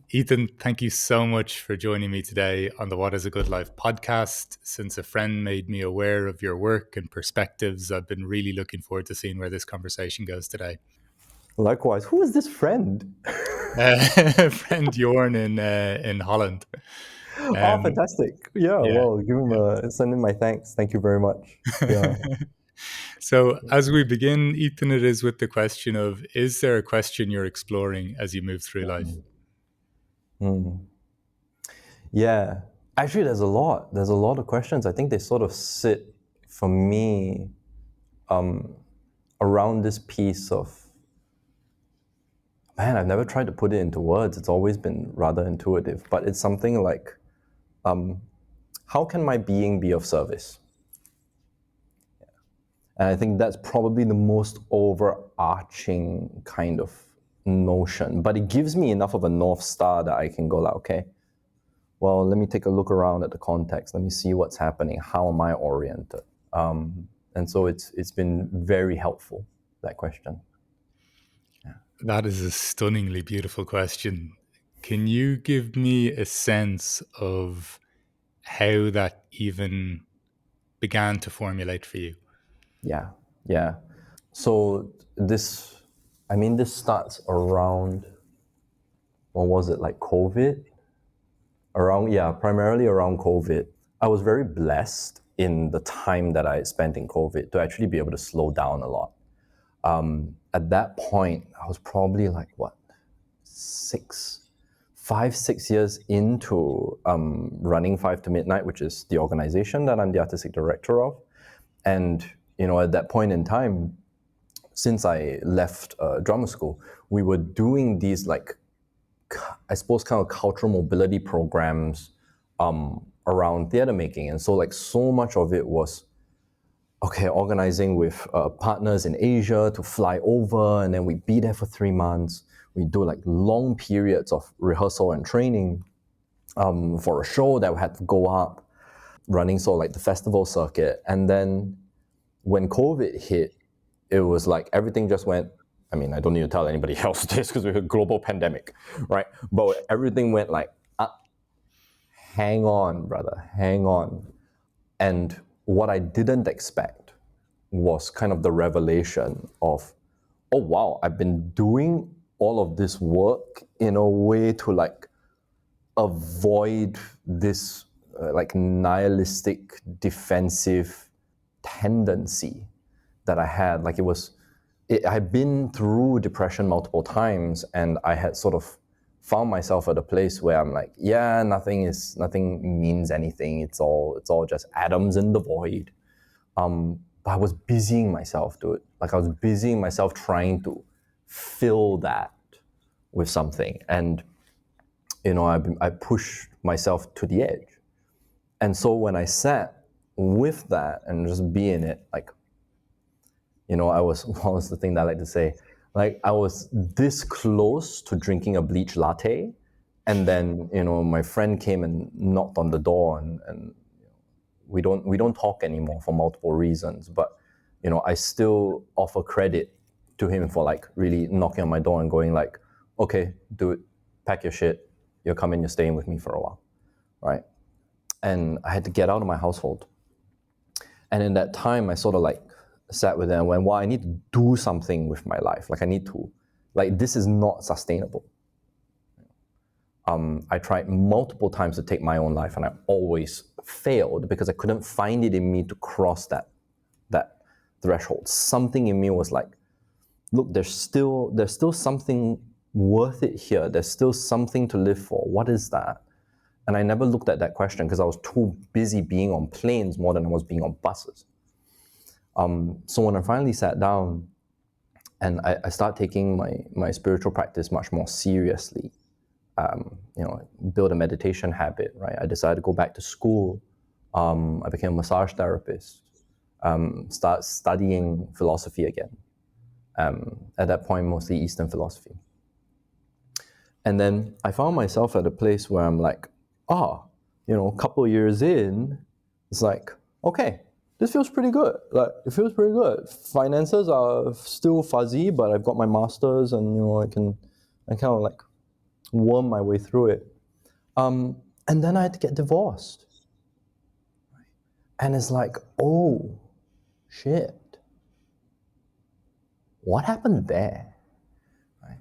Ethan, thank you so much for joining me today on the What is a Good Life podcast. Since a friend made me aware of your work and perspectives, I've been really looking forward to seeing where this conversation goes today. Likewise, who is this friend? Friend Jorn in Holland. Oh, Um, fantastic. Yeah, yeah. well, send in my thanks. Thank you very much. Yeah. So, as we begin, Ethan, it is with the question of, is there a question you're exploring as you move through life? Mm. Yeah. Actually, there's a lot. There's a lot of questions. I think they sort of sit, for me, around this piece of, man, I've never tried to put it into words. It's always been rather intuitive, but it's something like, how can my being be of service? And I think that's probably the most overarching kind of notion. But it gives me enough of a North Star that I can go like, okay, well, let me take a look around at the context. Let me see what's happening. How am I oriented? And so it's been very helpful, that question. That is a stunningly beautiful question. Can you give me a sense of how that even began to formulate for you? Yeah, yeah. So this starts around, what was it, like COVID? Primarily around COVID. I was very blessed in the time that I spent in COVID to actually be able to slow down a lot. At that point, I was probably like, 6 years into running 5 to Midnight, which is the organization that I'm the artistic director of. And, at that point in time, since I left drama school, we were doing these, like, I suppose, kind of cultural mobility programs around theater making. And so, like, so much of it was, okay, organizing with partners in Asia to fly over, and then we'd be there for 3 months. We do like long periods of rehearsal and training for a show that had to go up, running sort of like the festival circuit. And then when COVID hit, it was like everything just went. I mean, I don't need to tell anybody else this because we had a global pandemic, right? But everything went like, hang on, brother, hang on. And what I didn't expect was kind of the revelation of, oh wow, I've been doing all of this work in a way to like avoid this like nihilistic defensive tendency that I had. Like I'd been through depression multiple times, and I had sort of found myself at a place where I'm like, yeah, nothing means anything. It's all just atoms in the void. But I was busying myself, dude. Like I was busying myself trying to fill that with something, and I pushed myself to the edge. And so when I sat with that and just be in it, like, I was, what was the thing that I like to say? Like, I was this close to drinking a bleach latte, and then, my friend came and knocked on the door, and we don't talk anymore for multiple reasons, but, I still offer credit to him for like really knocking on my door and going like, okay, dude, pack your shit. You're coming, you're staying with me for a while, right? And I had to get out of my household. And in that time, I sort of like sat with them and went, well, I need to do something with my life. Like I need to, like, this is not sustainable. I tried multiple times to take my own life, and I always failed because I couldn't find it in me to cross that threshold. Something in me was like, look, there's still something worth it here. There's still something to live for. What is that? And I never looked at that question because I was too busy being on planes more than I was being on buses. So when I finally sat down and I started taking my spiritual practice much more seriously, build a meditation habit, right? I decided to go back to school. I became a massage therapist, start studying philosophy again. At that point, mostly Eastern philosophy. And then I found myself at a place where I'm like, a couple of years in, it's like, okay, this feels pretty good. Like, it feels pretty good. Finances are still fuzzy, but I've got my master's, and I kind of like worm my way through it. And then I had to get divorced. And it's like, oh, shit. What happened there? Right?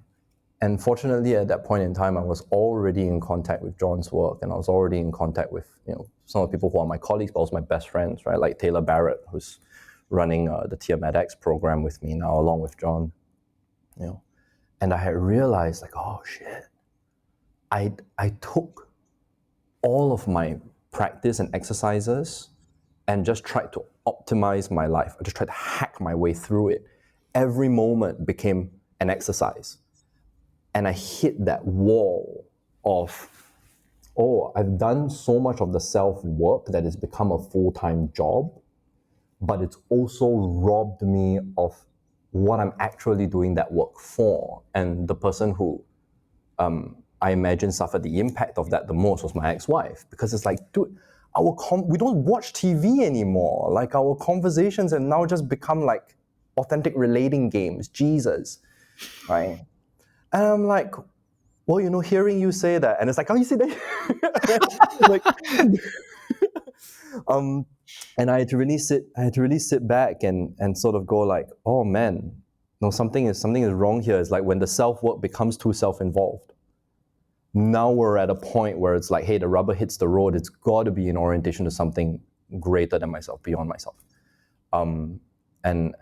And fortunately, at that point in time, I was already in contact with John's work, and I was already in contact with some of the people who are my colleagues, but also my best friends, right? Like Taylor Barrett, who's running the TMedX program with me now, along with John. And I had realized, like, oh shit, I took all of my practice and exercises and just tried to optimize my life. I just tried to hack my way through it. Every moment became an exercise. And I hit that wall of, oh, I've done so much of the self-work that it's become a full-time job, but it's also robbed me of what I'm actually doing that work for. And the person who I imagine suffered the impact of that the most was my ex-wife, because it's like, dude, we don't watch TV anymore. Like, our conversations have now just become like authentic relating games. Jesus, right? And I'm like, well, hearing you say that, and it's like, oh, you see that? Like, and I had to really sit back and sort of go like, oh man, no, something is wrong here. It's like when the self-work becomes too self-involved. Now we're at a point where it's like, hey, the rubber hits the road. It's got to be in orientation to something greater than myself, beyond myself. And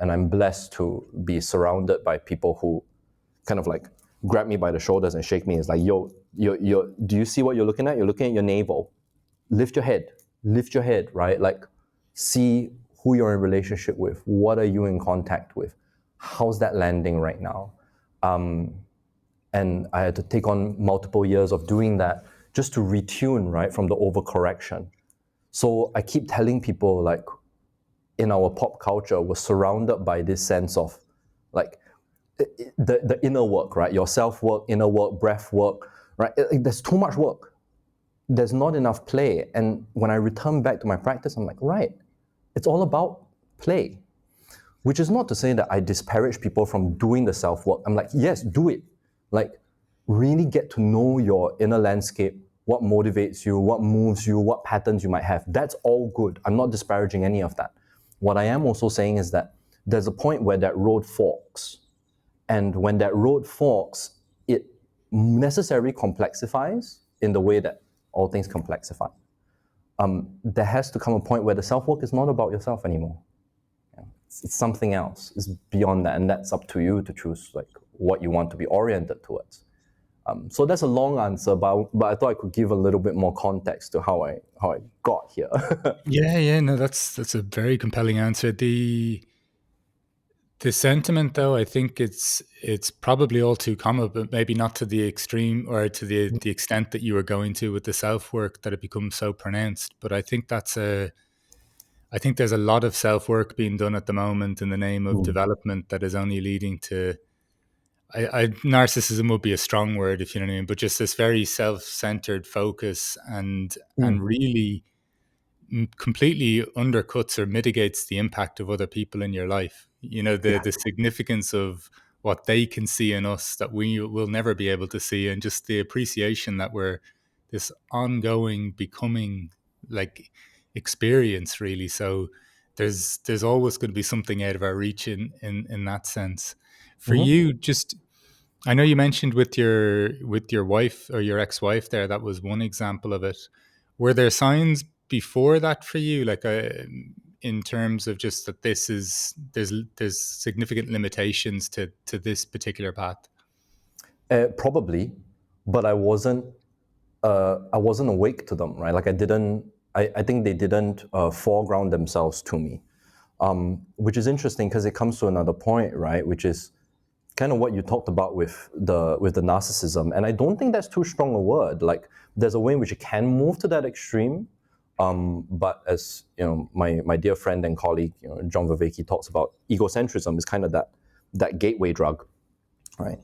I'm blessed to be surrounded by people who kind of like grab me by the shoulders and shake me. It's like, yo, do you see what you're looking at? You're looking at your navel. Lift your head, right? Like, see who you're in relationship with. What are you in contact with? How's that landing right now? And I had to take on multiple years of doing that just to retune, right, from the overcorrection. So I keep telling people, like, in our pop culture, we're surrounded by this sense of, like, the inner work, right? Your self-work, inner work, breath work, right? There's too much work. There's not enough play. And when I return back to my practice, I'm like, right, it's all about play. Which is not to say that I disparage people from doing the self-work. I'm like, yes, do it. Like, really get to know your inner landscape, what motivates you, what moves you, what patterns you might have. That's all good. I'm not disparaging any of that. What I am also saying is that there's a point where that road forks. And when that road forks, it necessarily complexifies in the way that all things complexify. There has to come a point where the self-work is not about yourself anymore. It's something else. It's beyond that, and that's up to you to choose like what you want to be oriented towards. So that's a long answer, but I thought I could give a little bit more context to how I got here. Yeah, no, that's a very compelling answer. The sentiment, though, I think it's probably all too common, but maybe not to the extreme or to the extent that you were going to with the self work that it becomes so pronounced. But I think there's a lot of self work being done at the moment in the name of development that is only leading to. Narcissism would be a strong word, if you know what I mean, but just this very self centered focus and really completely undercuts or mitigates the impact of other people in your life. You know, Yeah. the significance of what they can see in us that we will never be able to see, and just the appreciation that we're this ongoing becoming like experience, really. So there's always going to be something out of our reach in that sense. For Mm-hmm. you, just I know you mentioned with your wife or your ex-wife there, that was one example of it. Were there signs before that for you, like in terms of just that this is there's significant limitations to this particular path? Probably, but I wasn't awake to them, right? Like I think they didn't foreground themselves to me, which is interesting because it comes to another point, right? Which is kind of what you talked about with the narcissism, and I don't think that's too strong a word. Like, there's a way in which it can move to that extreme, but as you know, my dear friend and colleague, John Vervaeke talks about, egocentrism is kind of that gateway drug, right?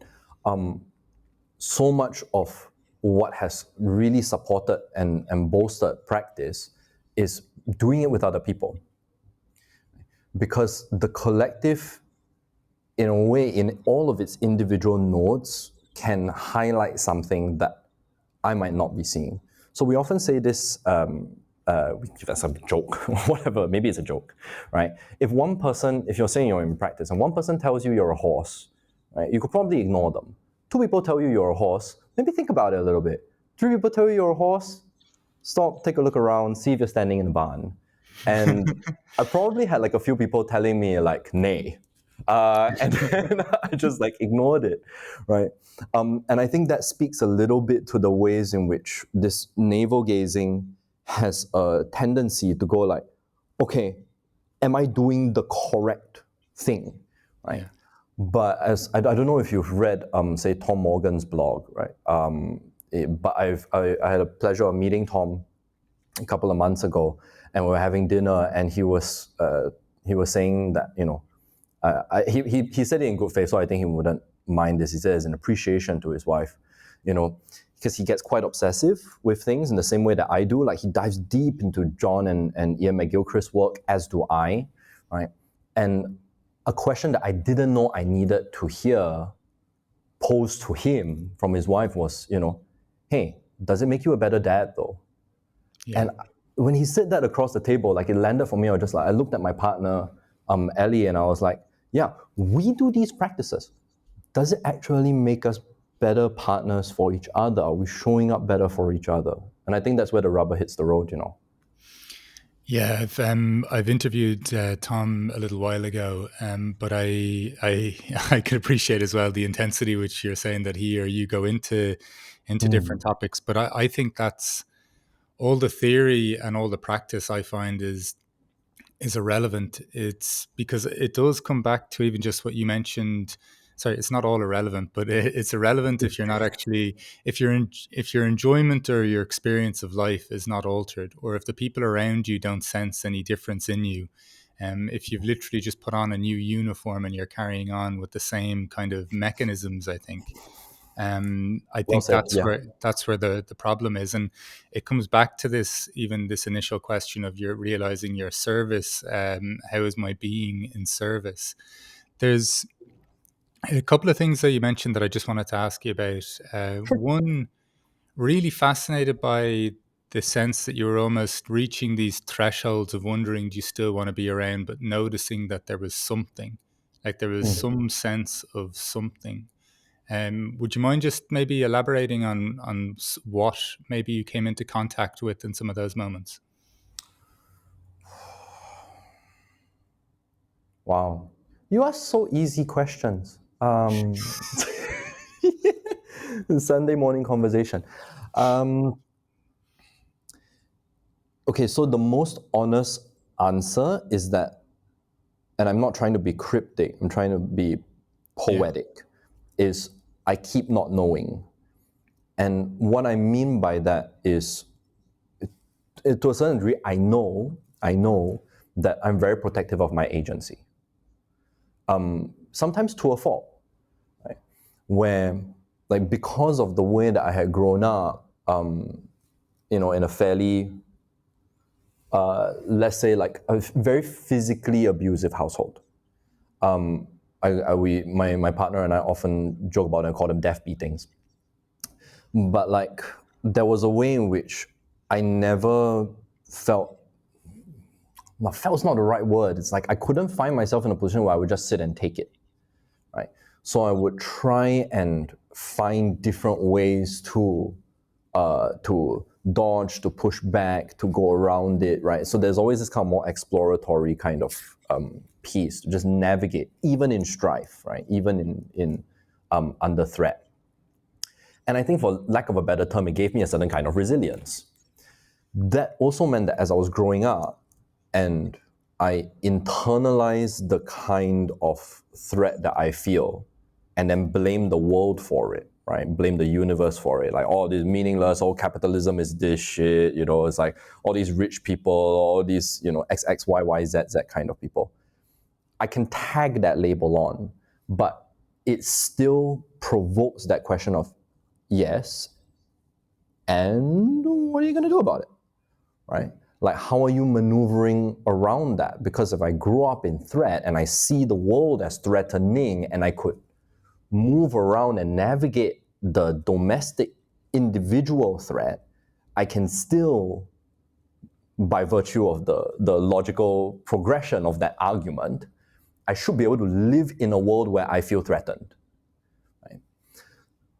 So much of what has really supported and bolstered practice is doing it with other people, because the collective, in a way, in all of its individual nodes, can highlight something that I might not be seeing. So we often say this, that's a joke, whatever, maybe it's a joke, right? If you're saying you're in practice and one person tells you you're a horse, right, you could probably ignore them. Two people tell you you're a horse, maybe think about it a little bit. Three people tell you you're a horse, stop, take a look around, see if you're standing in a barn. And I probably had like a few people telling me like, nay. And then I just like ignored it, right? And I think that speaks a little bit to the ways in which this navel gazing has a tendency to go like, okay, am I doing the correct thing, right? Yeah. But as I don't know if you've read, say Tom Morgan's blog, right? But I had a pleasure of meeting Tom a couple of months ago, and we were having dinner, and he was saying that he said it in good faith, so I think he wouldn't mind this. He said it's an appreciation to his wife, because he gets quite obsessive with things in the same way that I do. Like he dives deep into John and Ian McGilchrist's work, as do I, right? And a question that I didn't know I needed to hear posed to him from his wife was, hey, does it make you a better dad though? Yeah. And when he said that across the table, like it landed for me. I looked at my partner, Ellie, and I was like, yeah, we do these practices. Does it actually make us better partners for each other? Are we showing up better for each other? And I think that's where the rubber hits the road, Yeah, I've interviewed Tom a little while ago, but I can appreciate as well the intensity which you're saying that he or you go into different topics. But I think that's all the theory and all the practice I find is irrelevant. It's because it does come back to even just what you mentioned. Sorry, it's not all irrelevant, but it's irrelevant if you're not actually if your enjoyment or your experience of life is not altered, or if the people around you don't sense any difference in you. If you've literally just put on a new uniform and you're carrying on with the same kind of mechanisms, I think I Well think said, yeah. that's where the problem is, and it comes back to this initial question of your realizing your service. How is my being in service? There's a couple of things that you mentioned that I just wanted to ask you about. One, really fascinated by the sense that you were almost reaching these thresholds of wondering, do you still want to be around, but noticing that there was something, like there was some sense of something. Would you mind just maybe elaborating on what maybe you came into contact with in some of those moments? Wow. You ask so easy questions. Sunday morning conversation. Okay, so the most honest answer is that, and I'm not trying to be cryptic, I'm trying to be Yeah, poetic, is I keep not knowing. And what I mean by that is, to a certain degree, I know that I'm very protective of my agency. Sometimes to a fault, right? Where, like, because of the way that I had grown up, in a fairly, let's say, like a very physically abusive household. My partner and I often joke about it and call them death beatings. But like, there was a way in which I never felt. Well, felt's not the right word. It's like I couldn't find myself in a position where I would just sit and take it, right? So I would try and find different ways to dodge, to push back, to go around it, right? So there's always this kind of more exploratory kind of piece to just navigate, even in strife, right? Even in under threat. And I think, for lack of a better term, it gave me a certain kind of resilience. That also meant that as I was growing up and I internalized the kind of threat that I feel and then blame the world for it, right? Blame the universe for it. Like, oh, this meaningless, all capitalism is this shit, it's like all these rich people, all these, X, X, Y, Y, Z, Z kind of people. I can tag that label on, but it still provokes that question of, yes, and what are you going to do about it, right? Like, how are you maneuvering around that? Because if I grew up in threat and I see the world as threatening and I could move around and navigate the domestic individual threat, I can still, by virtue of the logical progression of that argument, I should be able to live in a world where I feel threatened. Right?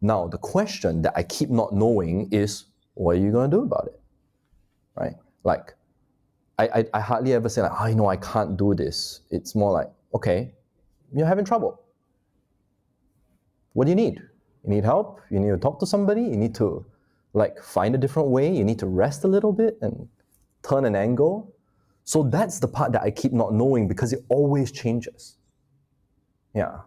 Now, the question that I keep not knowing is, what are you going to do about it? Right? Like, I hardly ever say, like, oh, I can't do this. It's more like, okay, you're having trouble. What do you need? You need help? You need to talk to somebody? You need to, like, find a different way? You need to rest a little bit and turn an angle? So that's the part that I keep not knowing because it always changes. Yeah.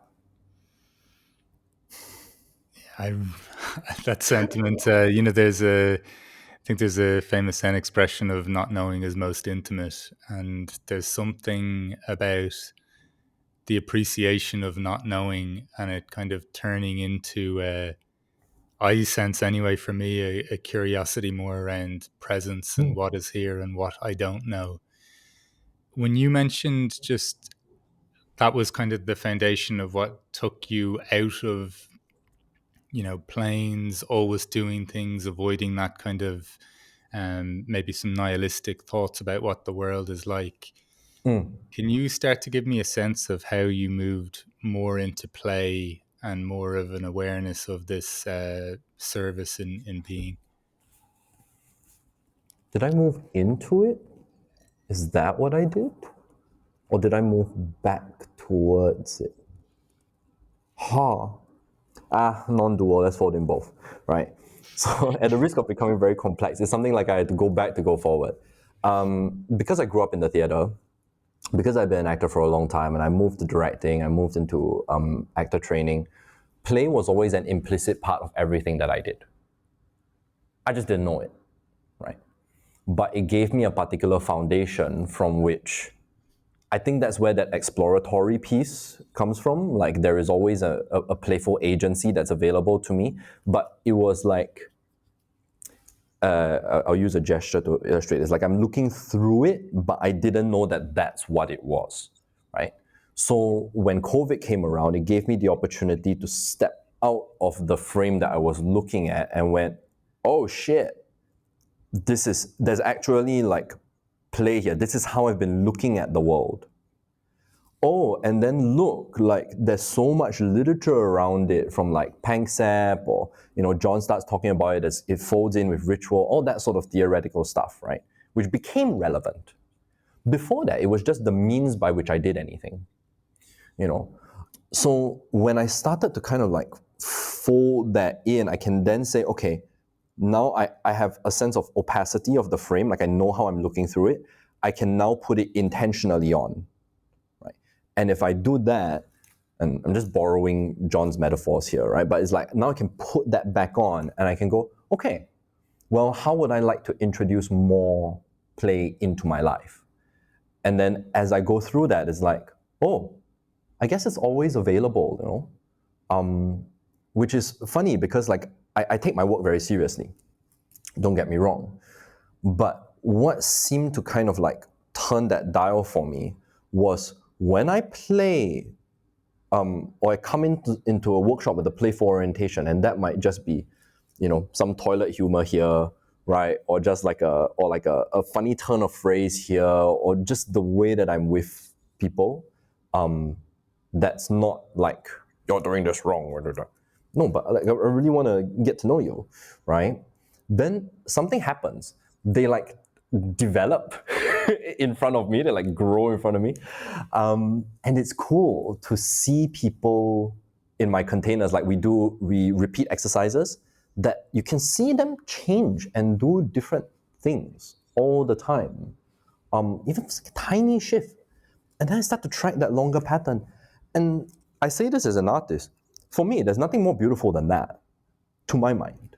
That sentiment, I think there's a famous Zen expression of not knowing is most intimate. And there's something about the appreciation of not knowing and it kind of turning into, I sense anyway for me, a curiosity more around presence and what is here and what I don't know. When you mentioned just that was kind of the foundation of what took you out of, planes, always doing things, avoiding that kind of maybe some nihilistic thoughts about what the world is like. Can you start to give me a sense of how you moved more into play and more of an awareness of this service in being? Did I move into it? Is that what I did? Or did I move back towards it? Non-dual, let's fold in both, right? So at the risk of becoming very complex, it's something like I had to go back to go forward. Because I grew up in the theater, because I've been an actor for a long time and I moved to directing, I moved into actor training, play was always an implicit part of everything that I did. I just didn't know it, right? But it gave me a particular foundation from which I think that's where that exploratory piece comes from. Like there is always a playful agency that's available to me, but it was like, I'll use a gesture to illustrate this. Like I'm looking through it, but I didn't know that that's what it was, right? So when COVID came around, it gave me the opportunity to step out of the frame that I was looking at and went, oh shit, there's actually like play here. This is how I've been looking at the world. Oh, and then look, like there's so much literature around it from like Pangsap or, John starts talking about it as it folds in with ritual, all that sort of theoretical stuff, right? Which became relevant. Before that, it was just the means by which I did anything, So when I started to kind of like fold that in, I can then say, okay, now I have a sense of opacity of the frame, like I know how I'm looking through it. I can now put it intentionally on. And if I do that, and I'm just borrowing John's metaphors here, right? But it's like now I can put that back on and I can go, okay, well, how would I like to introduce more play into my life? And then as I go through that, it's like, oh, I guess it's always available, which is funny because like I take my work very seriously. Don't get me wrong. But what seemed to kind of like turn that dial for me was when I play or I come into a workshop with a playful orientation, and that might just be, some toilet humor here, right? Or just like a funny turn of phrase here, or just the way that I'm with people. That's not like you're doing this wrong. No, but like I really want to get to know you, right? Then something happens. They like develop in front of me. They like grow in front of me, and it's cool to see people in my containers. Like we repeat exercises that you can see them change and do different things all the time. Even a tiny shift, and then I start to track that longer pattern. And I say this as an artist. For me, there's nothing more beautiful than that, to my mind.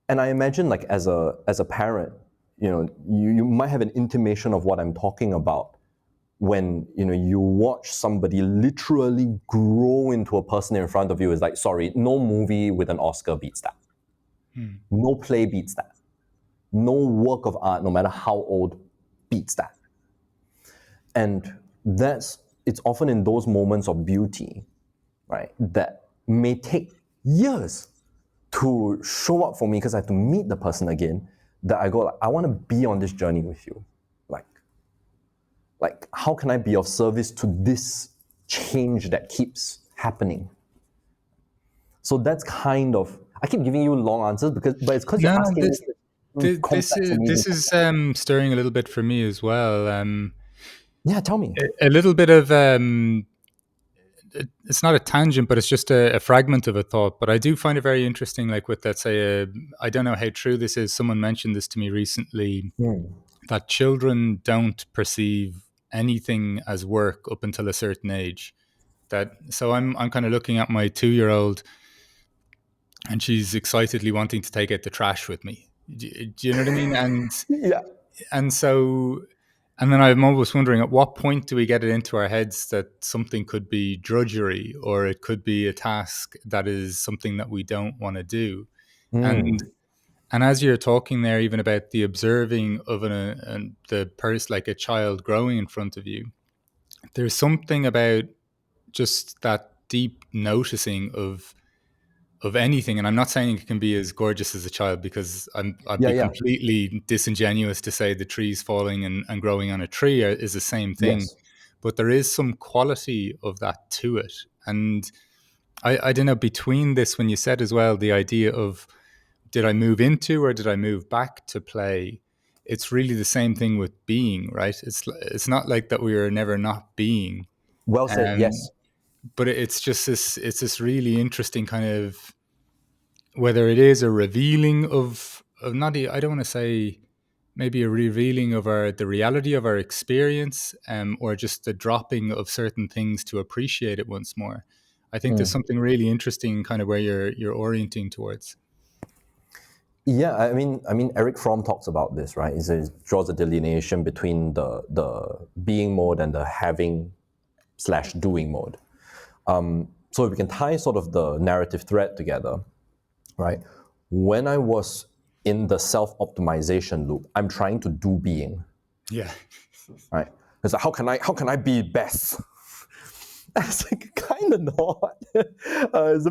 And I imagine, like as a parent, you might have an intimation of what I'm talking about when you watch somebody literally grow into a person in front of you. Is like, sorry, no movie with an Oscar beats that. No play beats that. No work of art, no matter how old, beats that. And it's often in those moments of beauty, right, that may take years to show up for me because I have to meet the person again, that I go, like, I want to be on this journey with you. Like, how can I be of service to this change that keeps happening? So that's kind of, I keep giving you long answers but it's because you're No, asking me this complex, amazing is questions. stirring a little bit for me as well. Yeah, tell me. A little bit of it's not a tangent, but it's just a fragment of a thought. But I do find it very interesting. Like with, let's say, I don't know how true this is. Someone mentioned this to me recently, that children don't perceive anything as work up until a certain age. That so I'm kind of looking at my 2 year old, and she's excitedly wanting to take out the trash with me. Do you know what I mean? Yeah. And so, and then I'm always wondering, at what point do we get it into our heads that something could be drudgery, or it could be a task that is something that we don't want to do? And and as you're talking there, even about the observing of the person, like a child growing in front of you, there's something about just that deep noticing of anything. And I'm not saying it can be as gorgeous as a child, because I'd Yeah, be yeah. completely disingenuous to say the trees falling and growing on a tree is the same thing. Yes. But there is some quality of that to it. And I don't know, between this, when you said as well, the idea of, did I move into or did I move back to play? It's really the same thing with being, right? It's not like that we are never not being. Well said. Um, Yes. but it's this really interesting kind of, whether it is a revealing of not, I don't want to say, maybe a revealing of the reality of our experience, or just the dropping of certain things to appreciate it once more. I think there's something really interesting kind of where you're orienting towards. Yeah, I mean, Eric Fromm talks about this, right? He says, draws a delineation between the being mode and the having slash doing mode. So if we can tie sort of the narrative thread together, right? When I was in the self-optimization loop, I'm trying to do being, Yeah. right? It's like, how can I be best? It's like kind of not.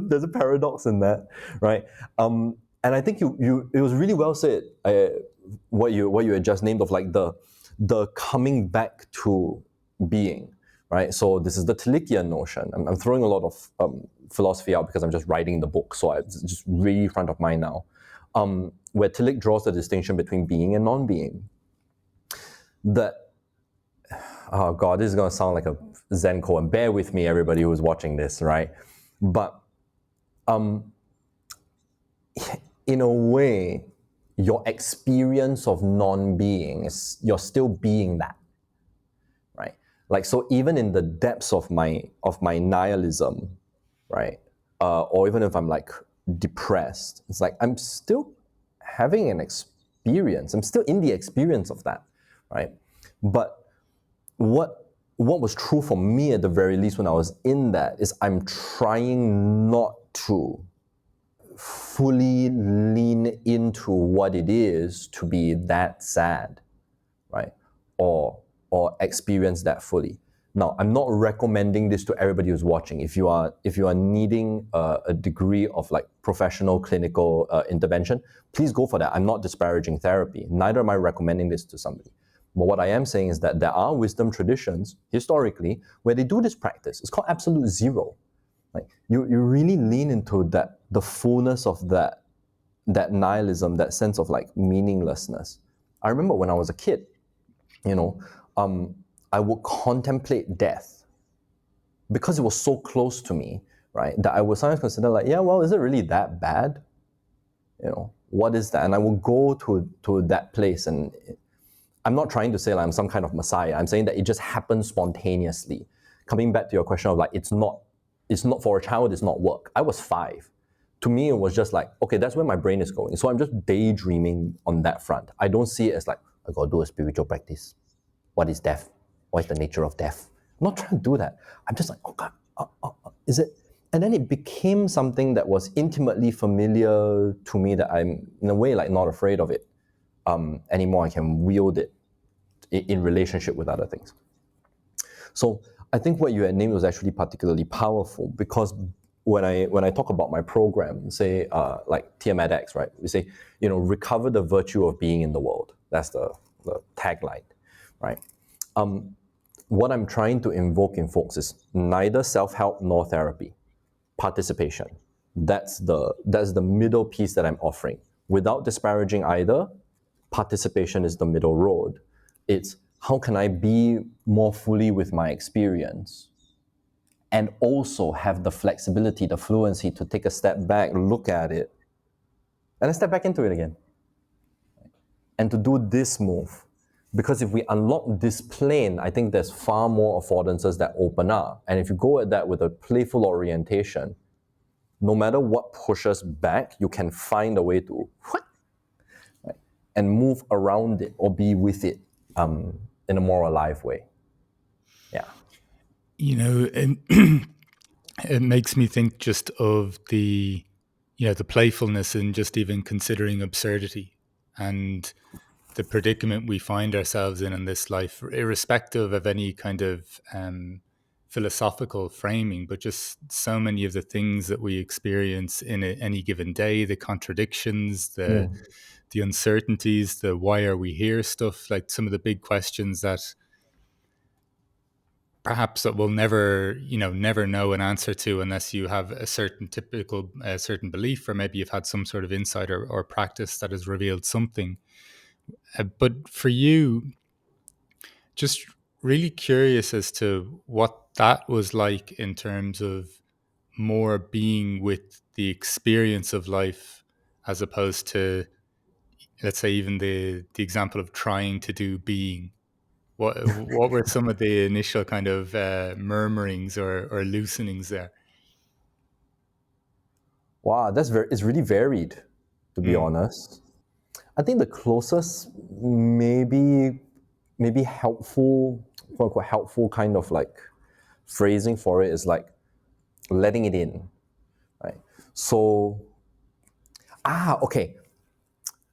There's a paradox in that, right? And I think it was really well said. What you had just named, of like the coming back to being, right? So this is the Tillichian notion. I'm throwing a lot of philosophy out because I'm just writing the book, so it's just really front of mind now. Where Tillich draws the distinction between being and non-being. That, oh God, this is going to sound like a Zen koan. Bear with me, everybody who's watching this, right? But in a way, your experience of non-being is, you're still being that, right? Like, so even in the depths of my nihilism, right? Or even if I'm like depressed, it's like I'm still having an experience. I'm still in the experience of that, right? But what was true for me at the very least when I was in that is I'm trying not to fully lean into what it is to be that sad, right? Or experience that fully. Now, I'm not recommending this to everybody who's watching. If you are needing a degree of like professional clinical intervention, please go for that. I'm not disparaging therapy. Neither am I recommending this to somebody. But what I am saying is that there are wisdom traditions historically where they do this practice. It's called absolute zero. Like you really lean into that, the fullness of that nihilism, that sense of like meaninglessness. I remember when I was a kid, you know, I would contemplate death because it was so close to me, right? That I would sometimes consider like, yeah, well, is it really that bad? You know, what is that? And I would go to that place, and I'm not trying to say like I'm some kind of messiah. I'm saying that it just happens spontaneously. Coming back to your question of like, it's not for a child, it's not work. I was 5. To me, it was just like, okay, that's where my brain is going. So I'm just daydreaming on that front. I don't see it as like, I gotta do a spiritual practice. What is death? What is the nature of death? I'm not trying to do that. I'm just like, oh God, is it? And then it became something that was intimately familiar to me, that I'm in a way like not afraid of it anymore. I can wield it in relationship with other things. So I think what you had named was actually particularly powerful, because when I talk about my program, say like TMEDX, right? We say, recover the virtue of being in the world. That's the tagline, right? What I'm trying to invoke in folks is neither self-help nor therapy, participation. That's the middle piece that I'm offering. Without disparaging either, participation is the middle road. It's how can I be more fully with my experience and also have the flexibility, the fluency to take a step back, look at it, and then step back into it again. And to do this move. Because if we unlock this plane, I think there's far more affordances that open up. And if you go at that with a playful orientation, no matter what pushes back, you can find a way to right, and move around it or be with it in a more alive way. Yeah. It makes me think just of the playfulness in just even considering absurdity and the predicament we find ourselves in this life, irrespective of any kind of philosophical framing, but just so many of the things that we experience in any given day, the contradictions, the uncertainties, the why are we here stuff, like some of the big questions that perhaps that we'll never know an answer to unless you have a certain belief, or maybe you've had some sort of insight or practice that has revealed something. But for you, just really curious as to what that was like in terms of more being with the experience of life as opposed to, let's say, even the example of trying to do being. What were some of the initial kind of murmurings or loosenings there? Wow, it's really varied, to be Mm, honest. I think the closest maybe helpful, quote unquote helpful kind of like phrasing for it is like letting it in. Right. So okay.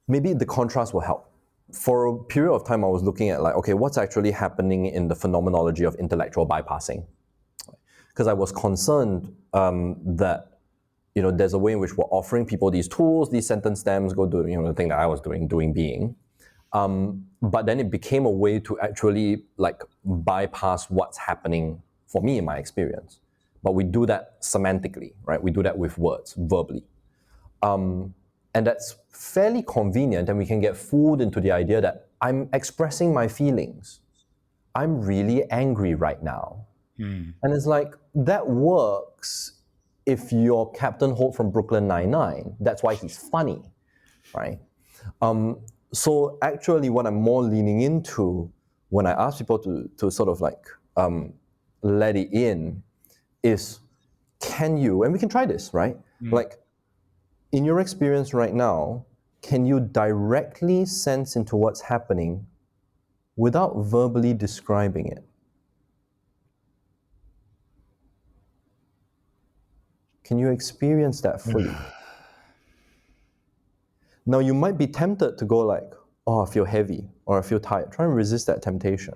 Maybe the contrast will help. For a period of time I was looking at like, okay, what's actually happening in the phenomenology of intellectual bypassing? Because I was concerned that there's a way in which we're offering people these tools, these sentence stems, go do the thing that I was doing being. But then it became a way to actually like bypass what's happening for me in my experience. But we do that semantically, right? We do that with words, verbally. And that's fairly convenient, and we can get fooled into the idea that I'm expressing my feelings. I'm really angry right now. mm, And it's like, that works if you're Captain Holt from Brooklyn Nine-Nine. That's why he's funny, right? So actually what I'm more leaning into when I ask people to sort of like let it in is, can you, and we can try this, right? mm. Like, in your experience right now, can you directly sense into what's happening without verbally describing it? Can you experience that fully? Now, you might be tempted to go like, oh, I feel heavy or I feel tired. Try and resist that temptation.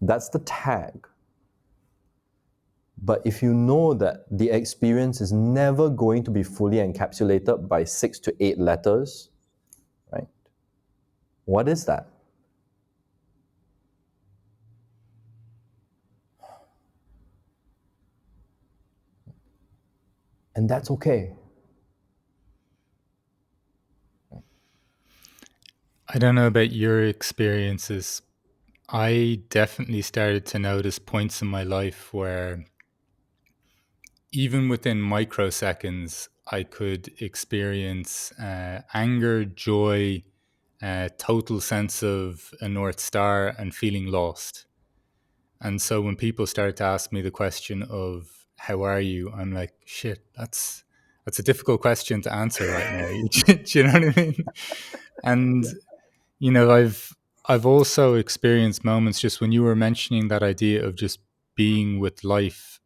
That's the tag. But if you know that the experience is never going to be fully encapsulated by 6 to 8 letters, right? What is that? And that's okay. I don't know about your experiences. I definitely started to notice points in my life where even within microseconds, I could experience anger, joy, total sense of a North Star, and feeling lost. And so when people start to ask me the question of "How are you?" I'm like, "Shit, that's a difficult question to answer right now." Do you know what I mean? And I've also experienced moments just when you were mentioning that idea of just being with life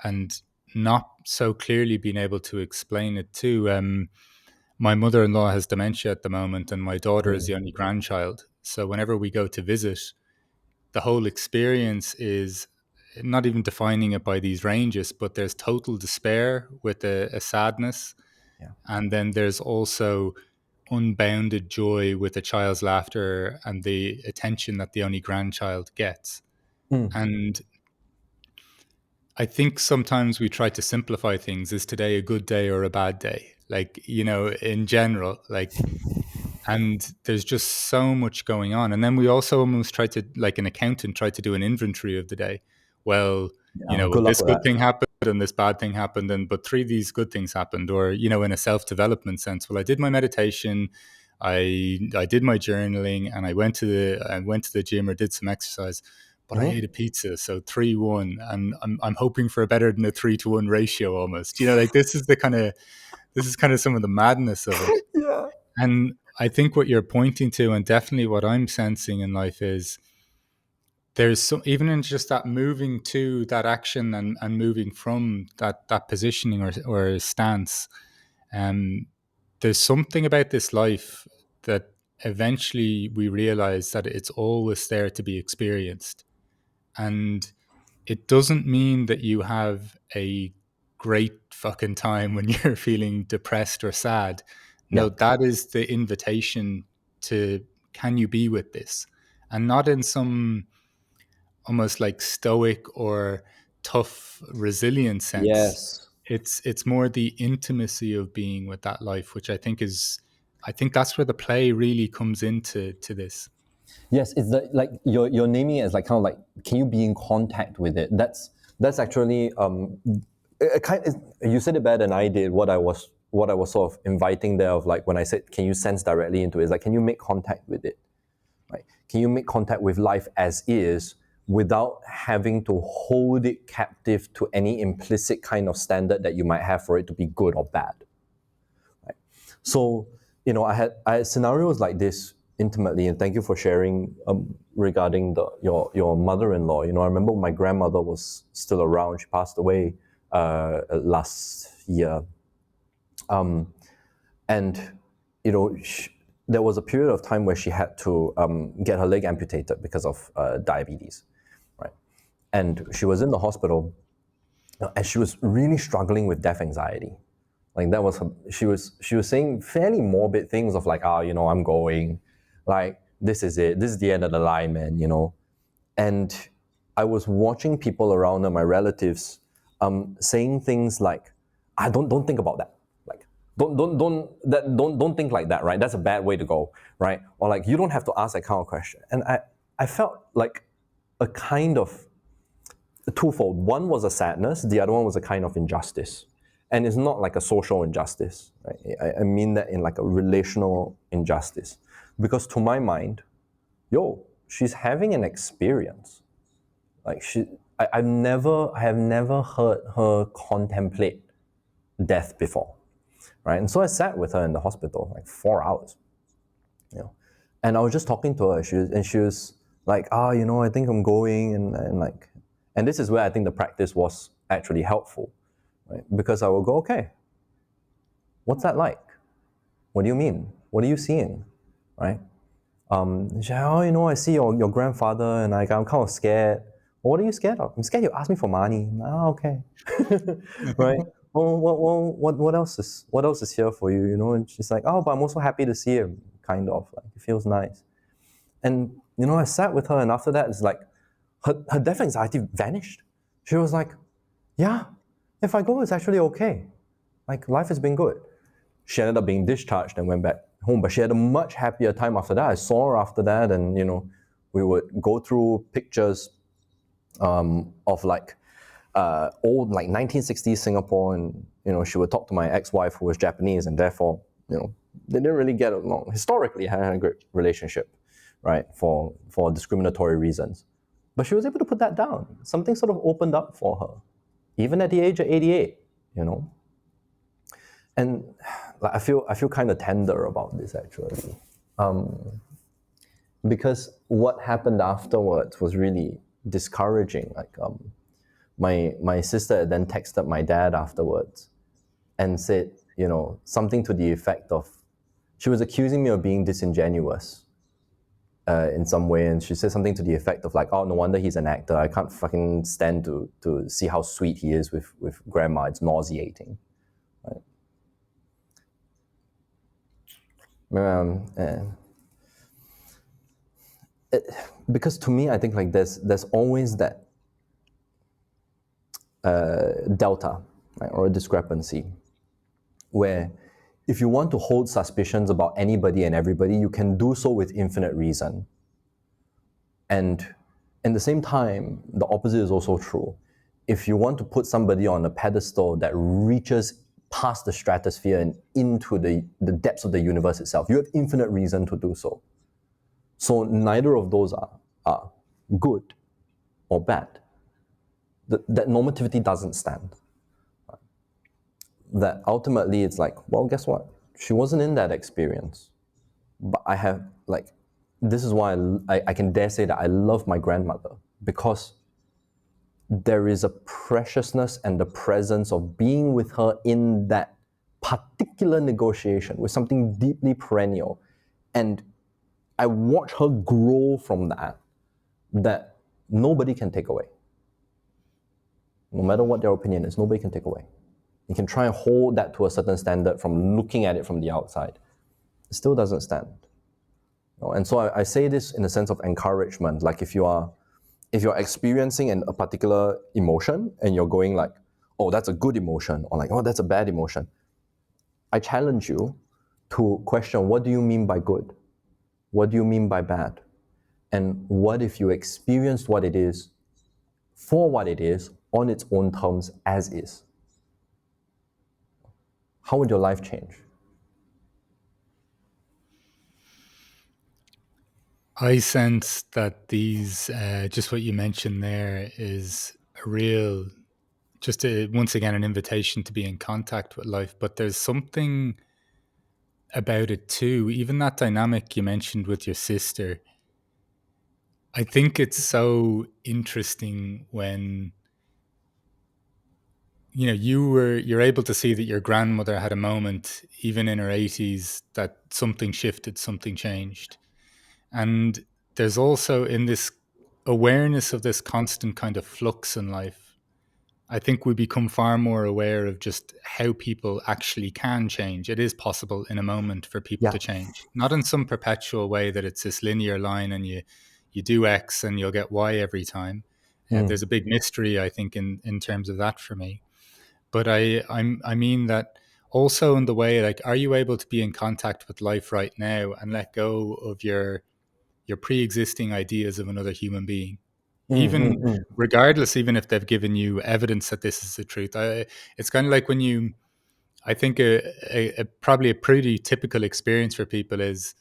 and not so clearly being able to explain it too. My mother-in-law has dementia at the moment, and my daughter is the only grandchild. So whenever we go to visit, the whole experience is not even defining it by these ranges, but there's total despair with a sadness. Yeah. And then there's also unbounded joy with a child's laughter and the attention that the only grandchild gets. Mm. And I think sometimes we try to simplify things. Is today a good day or a bad day? Like, in general, like, and there's just so much going on. And then we also almost try to, like an accountant, try to do an inventory of the day. Well, Good luck this with good that. thing happened and this bad thing happened, and but three of these good things happened. Or, in a self-development sense, well, I did my meditation, I did my journaling, and I went to the gym or did some exercise, but I ate a pizza, so 3-1, and I'm hoping for a better than a 3-1 ratio almost. Like this is kind of some of the madness of it. Yeah. And I think what you're pointing to, and definitely what I'm sensing in life, is there's so, even in just that moving to that action, and moving from that positioning or stance, um, there's something about this life that eventually we realize that it's always there to be experienced. And it doesn't mean that you have a great fucking time when you're feeling depressed or sad. Yeah. No, that is the invitation to, can you be with this? And not in some almost like stoic or tough, resilient sense. Yes. It's more the intimacy of being with that life, which I think that's where the play really comes into this. Yes, it's like you're naming it as like kind of like, can you be in contact with it? That's actually you said it better than I did. What I was sort of inviting there, of like when I said, can you sense directly into it? Is like, can you make contact with it? Right? Can you make contact with life as is without having to hold it captive to any implicit kind of standard that you might have for it to be good or bad? Right? So, I had scenarios like this intimately, and thank you for sharing regarding your mother-in-law. I remember my grandmother was still around. She passed away last year, and there was a period of time where she had to get her leg amputated because of diabetes, right? And she was in the hospital, and she was really struggling with death anxiety. Like that was she was saying fairly morbid things of like, I'm going, like this is it, this is the end of the line, man. And I was watching people around her, my relatives, saying things like, don't think about that. Like, don't think like that, right? That's a bad way to go, right? Or like, you don't have to ask that kind of question. And I felt like a kind of twofold. One was a sadness, the other one was a kind of injustice. And it's not like a social injustice, right? I mean that in like a relational injustice. Because to my mind, she's having an experience. Like I have never heard her contemplate death before, right? And so I sat with her in the hospital like 4 hours, and I was just talking to her. She was like, I think I'm going, and like, and this is where I think the practice was actually helpful, right? Because I will go, okay, what's that like? What do you mean? What are you seeing, right? She's like, I see your grandfather, and like, I'm kind of scared. Well, what are you scared of? I'm scared you ask me for money. Okay, right? Well, what else is here for you? And she's like, but I'm also happy to see him. Kind of like, it feels nice. And I sat with her, and after that, it's like her death anxiety vanished. She was like, yeah, if I go, it's actually okay. Like, life has been good. She ended up being discharged and went back home, but she had a much happier time after that. I saw her after that, and we would go through pictures of like old, like 1960s Singapore, and she would talk to my ex-wife, who was Japanese, and therefore they didn't really get along. Historically, I had a great relationship, right, for discriminatory reasons, but she was able to put that down. Something sort of opened up for her, even at the age of 88. And like, I feel kind of tender about this, actually, because what happened afterwards was really discouraging. Like, my sister then texted my dad afterwards and said, something to the effect of, she was accusing me of being disingenuous, in some way, and she said something to the effect of like, "Oh, no wonder he's an actor. I can't fucking stand to see how sweet he is with grandma. It's nauseating." And because to me, I think like there's always that delta, right, or a discrepancy where if you want to hold suspicions about anybody and everybody, you can do so with infinite reason. And at the same time, the opposite is also true. If you want to put somebody on a pedestal that reaches past the stratosphere and into the depths of the universe itself, you have infinite reason to do so. So neither of those are good or bad. That normativity doesn't stand. That ultimately it's like, well, guess what? She wasn't in that experience. But I have, like, this is why I can dare say that I love my grandmother, because there is a preciousness and the presence of being with her in that particular negotiation with something deeply perennial. And I watch her grow from that nobody can take away. No matter what their opinion is, nobody can take away. You can try and hold that to a certain standard from looking at it from the outside. It still doesn't stand. And so I say this in a sense of encouragement. Like if you're experiencing a particular emotion and you're going like, oh, that's a good emotion, or like, oh, that's a bad emotion, I challenge you to question, what do you mean by good? What do you mean by bad? And what if you experienced what it is for what it is on its own terms as is? How would your life change? I sense that these, just what you mentioned there, is a real, once again, an invitation to be in contact with life. But there's something about it too, even that dynamic you mentioned with your sister. I think it's so interesting when you're able to see that your grandmother had a moment even in her 80s that something shifted, something changed. And there's also in this awareness of this constant kind of flux in life, I think we become far more aware of just how people actually can change. It is possible in a moment for people Yeah. to change, not in some perpetual way that it's this linear line and you do X and you'll get Y every time. Mm. There's a big mystery, I think, in terms of that for me. But I mean that also in the way, like, are you able to be in contact with life right now and let go of your pre-existing ideas of another human being, even regardless, even if they've given you evidence that this is the truth. It's kind of like when I think probably a pretty typical experience for people is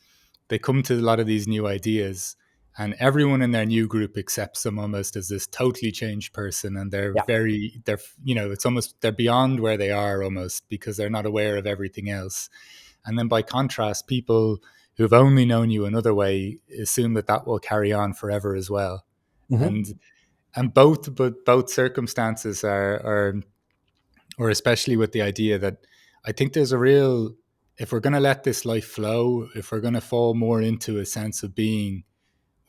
they come to a lot of these new ideas and everyone in their new group accepts them almost as this totally changed person, and Yeah. they're it's almost they're beyond where they are almost because they're not aware of everything else. And then by contrast, people who've only known you another way assume that that will carry on forever as well. Mm-hmm. And both circumstances are or especially with the idea that I think there's a real, if we're going to let this life flow, if we're going to fall more into a sense of being,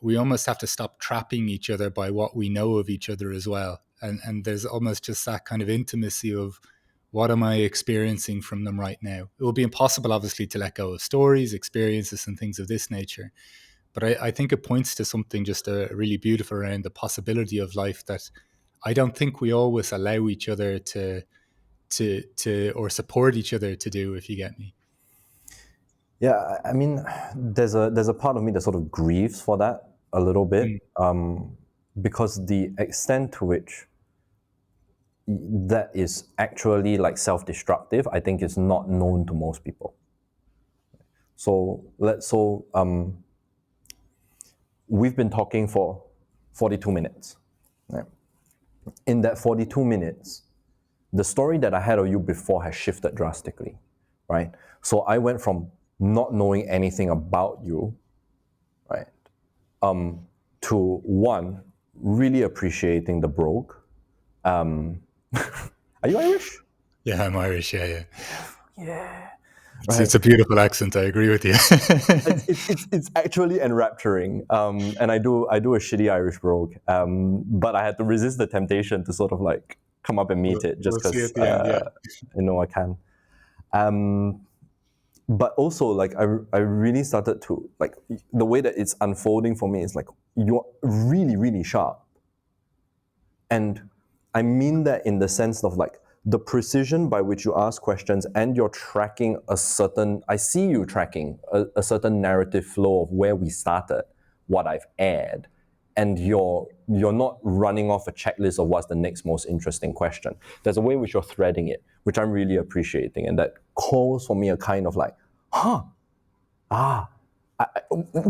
we almost have to stop trapping each other by what we know of each other as well. And there's almost just that kind of intimacy of what am I experiencing from them right now? It will be impossible, obviously, to let go of stories, experiences, and things of this nature. But I think it points to something just really beautiful around the possibility of life that I don't think we always allow each other to or support each other to do, if you get me. Yeah, I mean, there's a part of me that sort of grieves for that a little bit, Mm. because the extent to which that is actually like self-destructive, I think is not known to most people. So we've been talking for 42 minutes. Right? In that 42 minutes, the story that I had of you before has shifted drastically, right? So I went from not knowing anything about you, right, to one, really appreciating the brogue. Are you Irish? Yeah, I'm Irish. Yeah, yeah. Yeah. right? It's a beautiful accent. I agree with you. It's actually enrapturing, and I do a shitty Irish brogue, but I had to resist the temptation to sort of like come up and meet it just We'll see because at the end. Yeah. I can. But also, like I really started to like the way that it's unfolding for me is like you're really really sharp, and I mean that in the sense of like the precision by which you ask questions and you're tracking a certain, I see you tracking a certain narrative flow of where we started, what I've aired, and you're not running off a checklist of what's the next most interesting question. There's a way in which you're threading it, which I'm really appreciating, and that calls for me a kind of like,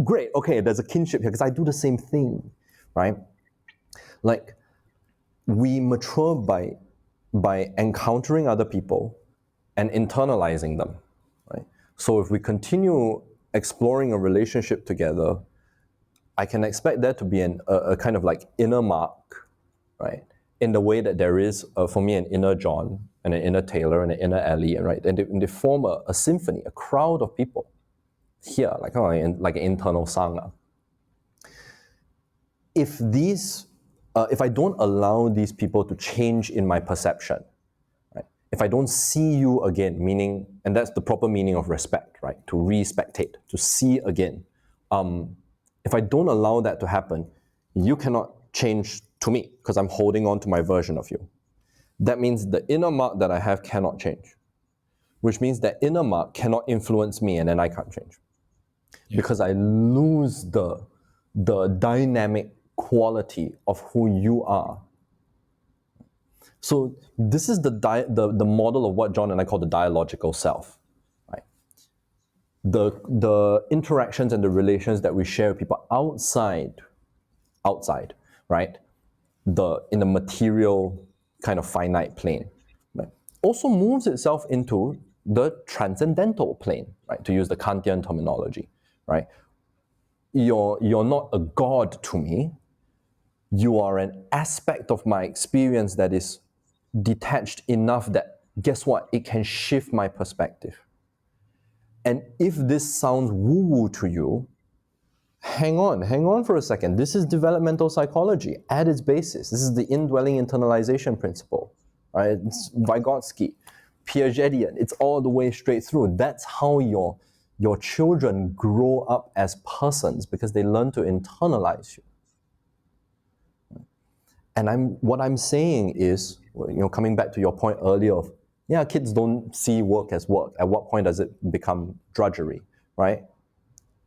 great, okay, there's a kinship here because I do the same thing, right? Like we mature by encountering other people and internalizing them, right? So if we continue exploring a relationship together, I can expect there to be a kind of like inner Mark, right? In the way that there is, for me, an inner John and an inner Taylor and an inner Ellie, right? And they form a symphony, a crowd of people here, like like an internal sangha. If I don't allow these people to change in my perception, right? If I don't see you again, meaning, and that's the proper meaning of respect, right? To respectate, to see again. If I don't allow that to happen, you cannot change to me because I'm holding on to my version of you. That means the inner Mark that I have cannot change, which means that inner Mark cannot influence me and then I can't change. Yeah. Because I lose the dynamic quality of who you are. So this is the model of what John and I call the dialogical self, right? The interactions and the relations that we share with people outside, right? In the material kind of finite plane, right? Also moves itself into the transcendental plane, right? To use the Kantian terminology, right? You're not a god to me. You are an aspect of my experience that is detached enough that, guess what? It can shift my perspective. And if this sounds woo-woo to you, hang on for a second. This is developmental psychology at its basis. This is the indwelling internalization principle. Right? It's Vygotsky, Piagetian. It's all the way straight through. That's how your children grow up as persons because they learn to internalize you. And what I'm saying is, coming back to your point earlier of, yeah, kids don't see work as work. At what point does it become drudgery, right?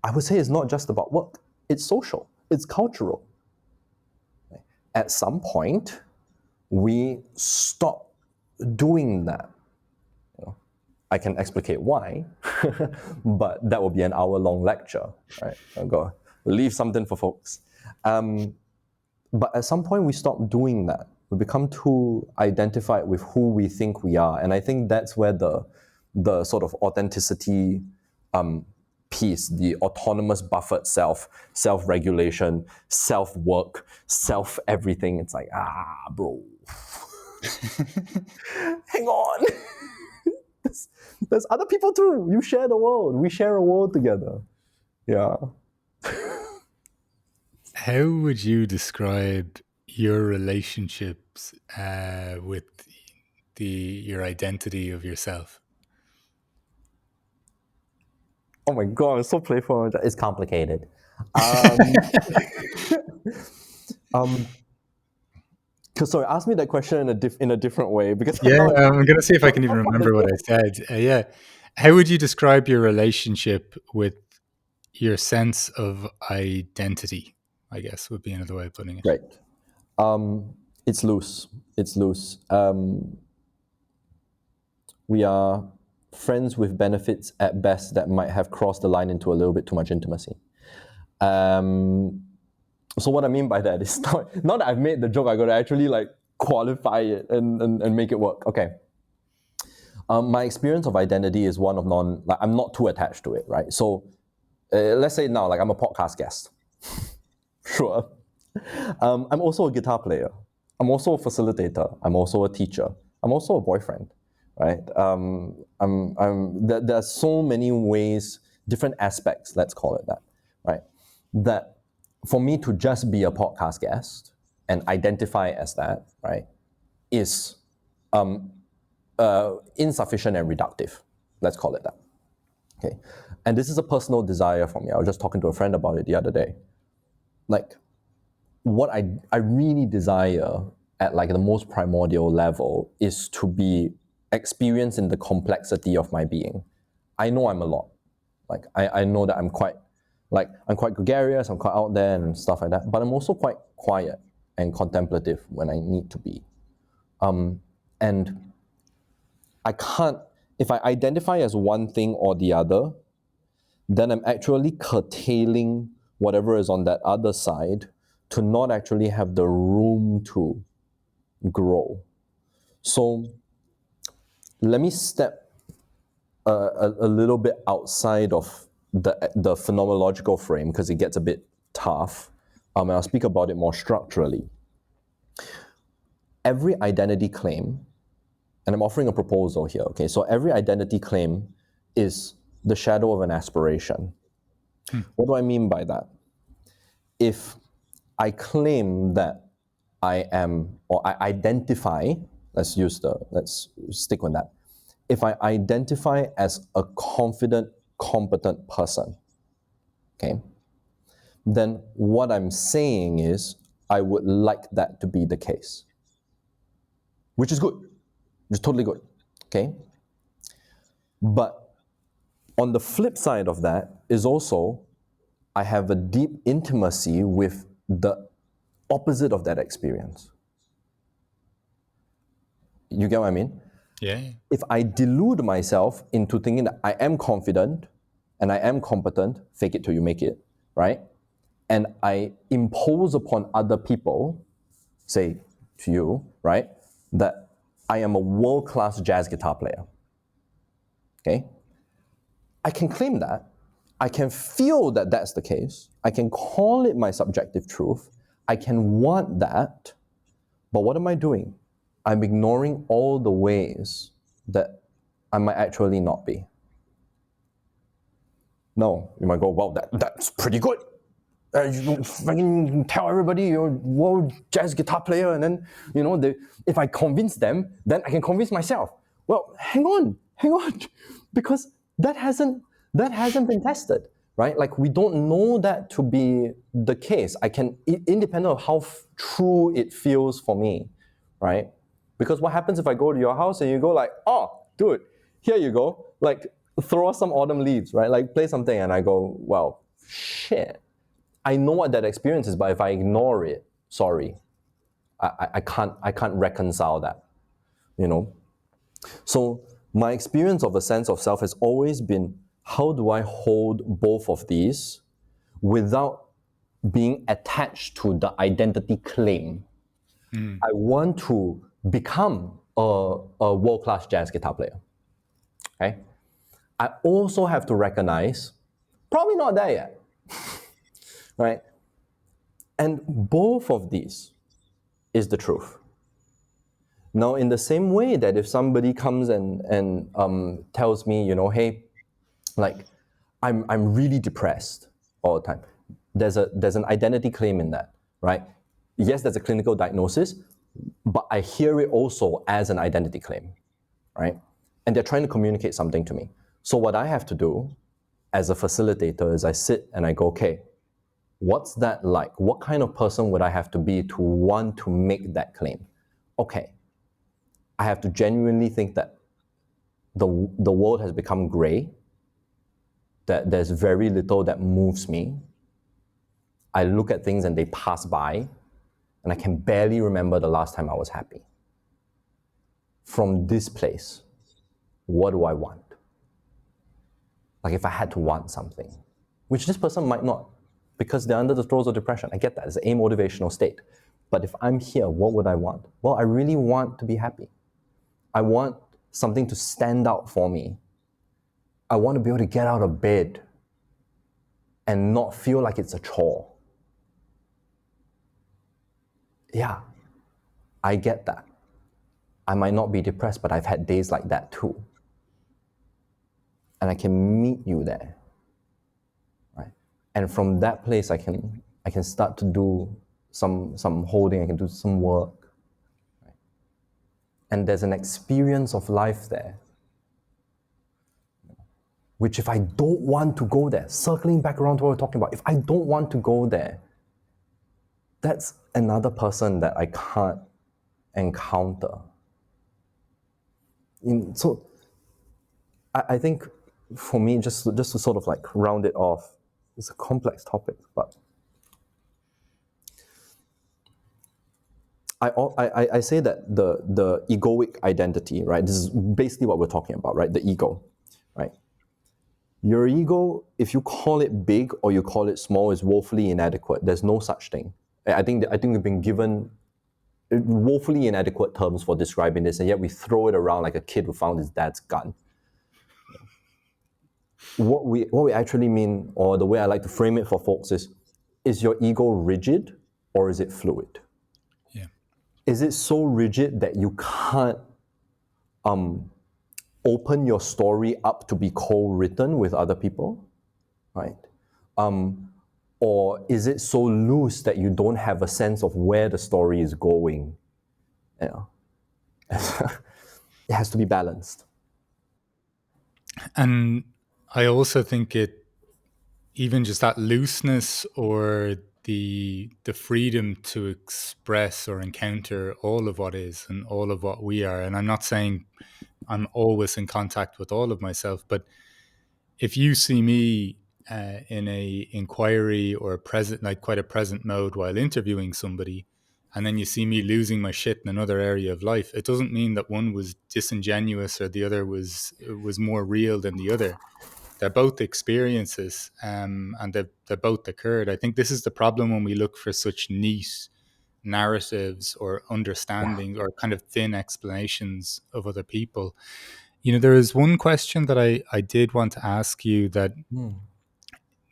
I would say it's not just about work. It's social. It's cultural. At some point, we stop doing that. I can explicate why, but that will be an hour-long lecture, right? I'll go leave something for folks. But at some point, we stop doing that. We become too identified with who we think we are. And I think that's where the sort of authenticity piece, the autonomous buffered self-regulation, self-work, self-everything, it's like, bro. Hang on. There's other people too. You share the world. We share a world together. Yeah. How would you describe your relationships with your identity of yourself? Oh my god, it's so playful. It's complicated. Sorry, ask me that question in a different way because Yeah, I'm going to see if I can even remember what I said. Yeah. How would you describe your relationship with your sense of identity, I guess, would be another way of putting it. Right. It's loose. We are friends with benefits at best that might have crossed the line into a little bit too much intimacy. So what I mean by that is not that I've made the joke, I got to actually like qualify it and make it work. Okay. My experience of identity is one of I'm not too attached to it, right? So let's say now, like I'm a podcast guest. Sure. I'm also a guitar player. I'm also a facilitator. I'm also a teacher. I'm also a boyfriend, right? There are so many ways, different aspects, let's call it that, right? That for me to just be a podcast guest and identify as that, right, is insufficient and reductive. Let's call it that. Okay, and this is a personal desire for me. I was just talking to a friend about it the other day. Like, what I really desire at like the most primordial level is to be experienced in the complexity of my being. I know I'm a lot. Like I know that I'm quite gregarious, I'm quite out there and stuff like that, but I'm also quite quiet and contemplative when I need to be. And I can't, if I identify as one thing or the other, then I'm actually curtailing whatever is on that other side to not actually have the room to grow. So let me step a little bit outside of the phenomenological frame because it gets a bit tough. And I'll speak about it more structurally. Every identity claim, and I'm offering a proposal here, okay? So every identity claim is the shadow of an aspiration. What do I mean by that? If I claim that I am, or I identify, let's stick with that. If I identify as a confident, competent person, okay, then what I'm saying is I would like that to be the case, which is good, which is totally good, okay? But on the flip side of that is also I have a deep intimacy with the opposite of that experience. You get what I mean? Yeah. If I delude myself into thinking that I am confident and I am competent, fake it till you make it, right? And I impose upon other people, say to you, right, that I am a world-class jazz guitar player, okay? I can claim that. I can feel that that's the case. I can call it my subjective truth. I can want that. But what am I doing? I'm ignoring all the ways that I might actually not be. No, you might go, well, that's pretty good. You fucking tell everybody you're a world jazz guitar player, and then, if I convince them, then I can convince myself. Well, hang on, because that hasn't been tested, right? Like, we don't know that to be the case. I can, independent of how true it feels for me, right? Because what happens if I go to your house and you go like, oh, dude, here you go, like, throw us some autumn leaves, right? Like, play something, and I go, well, shit. I know what that experience is, but if I ignore it, sorry, I can't reconcile that, So my experience of a sense of self has always been, how do I hold both of these without being attached to the identity claim? I want to become a world-class jazz guitar player. Okay? I also have to recognize, probably not there yet, right? And both of these is the truth. Now, in the same way that if somebody comes and tells me, hey, like, I'm really depressed all the time, there's an identity claim in that, right? Yes, there's a clinical diagnosis, but I hear it also as an identity claim, right? And they're trying to communicate something to me. So what I have to do as a facilitator is I sit and I go, okay, what's that like? What kind of person would I have to be to want to make that claim? Okay, I have to genuinely think that the world has become gray, that there's very little that moves me. I look at things and they pass by, and I can barely remember the last time I was happy. From this place, what do I want? Like, if I had to want something, which this person might not, because they're under the throes of depression. I get that, it's an amotivational state. But if I'm here, what would I want? Well, I really want to be happy. I want something to stand out for me. I want to be able to get out of bed and not feel like it's a chore. Yeah, I get that. I might not be depressed, but I've had days like that too. And I can meet you there, right? And from that place, I can start to do some holding, I can do some work. Right? And there's an experience of life there, which if I don't want to go there, circling back around to what we're talking about, if I don't want to go there, that's another person that I can't encounter. So I think for me, just to sort of like round it off, it's a complex topic, but I say that the egoic identity, right? This is basically what we're talking about, right? The ego, right? Your ego, if you call it big or you call it small, is woefully inadequate. There's no such thing. I think we've been given woefully inadequate terms for describing this, and yet we throw it around like a kid who found his dad's gun. What we actually mean, or the way I like to frame it for folks is your ego rigid or is it fluid? Yeah. Is it so rigid that you can't open your story up to be co-written with other people, right? Or is it so loose that you don't have a sense of where the story is going? You know? It has to be balanced. And I also think even just that looseness or the freedom to express or encounter all of what is and all of what we are. And I'm not saying I'm always in contact with all of myself, but if you see me in a inquiry or a present, like quite a present mode while interviewing somebody, and then you see me losing my shit in another area of life, it doesn't mean that one was disingenuous or the other was more real than the other. They're both experiences, and they've both occurred. I think this is the problem when we look for such neat narratives or Yeah. understanding or kind of thin explanations of other people. There is one question that I did want to ask you, that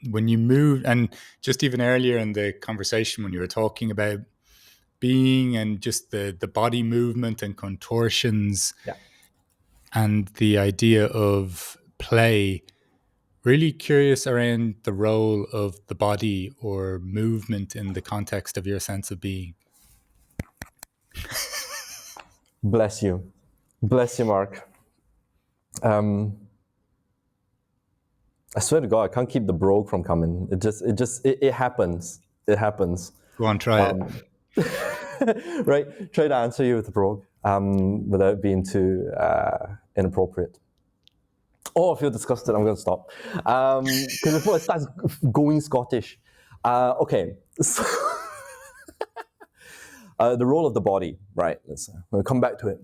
when you moved, and just even earlier in the conversation when you were talking about being and just the body movement and contortions Yeah. and the idea of play, really curious around the role of the body or movement in the context of your sense of being. Bless you. Bless you, Mark. I swear to God, I can't keep the brogue from coming. It happens. It happens. Go on, try it. Right? Try to answer you with the brogue without being too inappropriate. Oh, I feel disgusted. I'm going to stop. Because before it starts going Scottish. Okay. So, the role of the body, right? We'll come back to it.